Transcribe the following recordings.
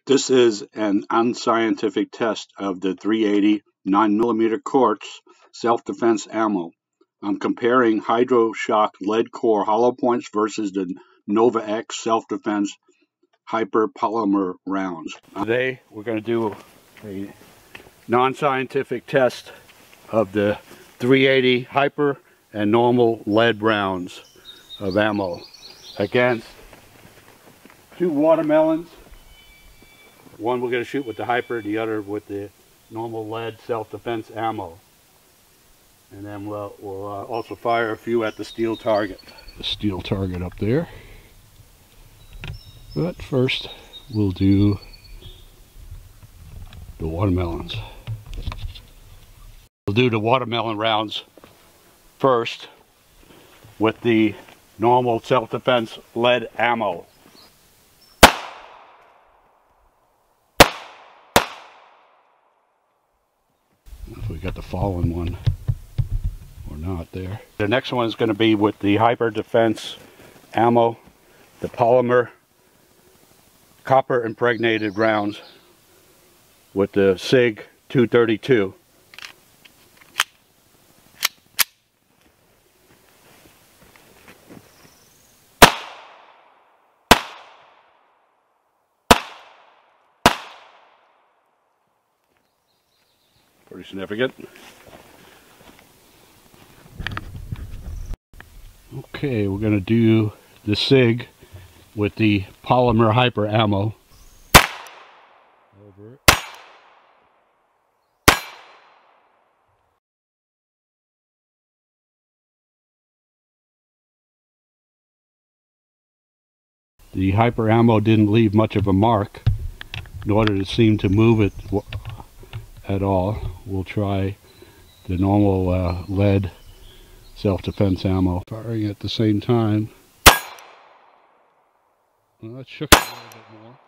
This is an unscientific test of the 380 9mm Kurz self-defense ammo. I'm comparing Hydra-shok lead core hollow points versus the NovX self-defense hyper polymer rounds. Today we're going to do a non-scientific test of the 380 hyper and normal lead rounds of ammo against two watermelons. One we're going to shoot with the hyper, the other with the normal lead self-defense ammo. And then we'll also fire a few at the steel target. The steel target up there. But first we'll do the watermelons. We'll do the watermelon rounds first with the normal self-defense lead ammo. If we got the fallen one or not there. The next one is going to be with the hyper defense ammo, the polymer copper impregnated rounds with the SIG 232. Pretty significant. Okay, we're going to do the SIG with the polymer hyper ammo. Over it. The hyper ammo didn't leave much of a mark, nor did it seem to move it at all. We'll try the normal lead self-defense ammo. Firing at the same time. Well, that shook it a little bit more.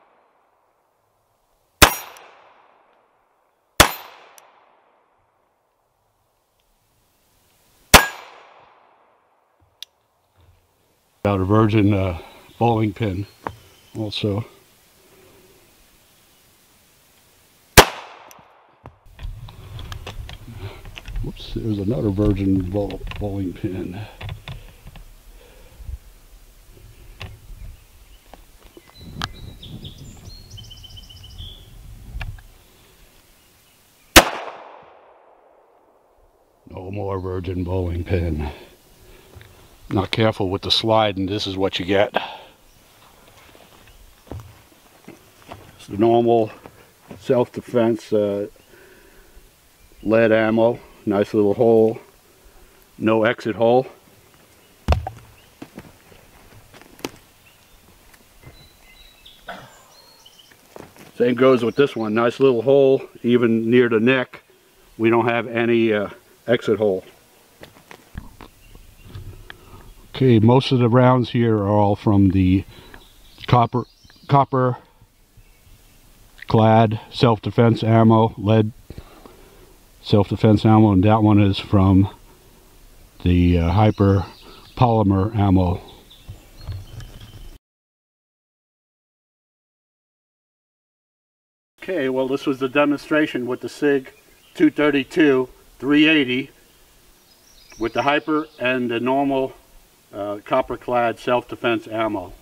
Got a virgin bowling pin also. Whoops, there's another virgin bowling pin. No more virgin bowling pin. Not careful with the slide, and this is what you get. It's the normal self-defense lead ammo. Nice little hole, no exit hole. Same goes with this one. Nice little hole, even near the neck. We don't have any exit hole. Okay, most of the rounds here are all from the copper clad self-defense ammo, lead self-defense ammo, and that one is from the hyper polymer ammo. Okay, well, this was the demonstration with the SIG 232 380 with the hyper and the normal copper clad self-defense ammo.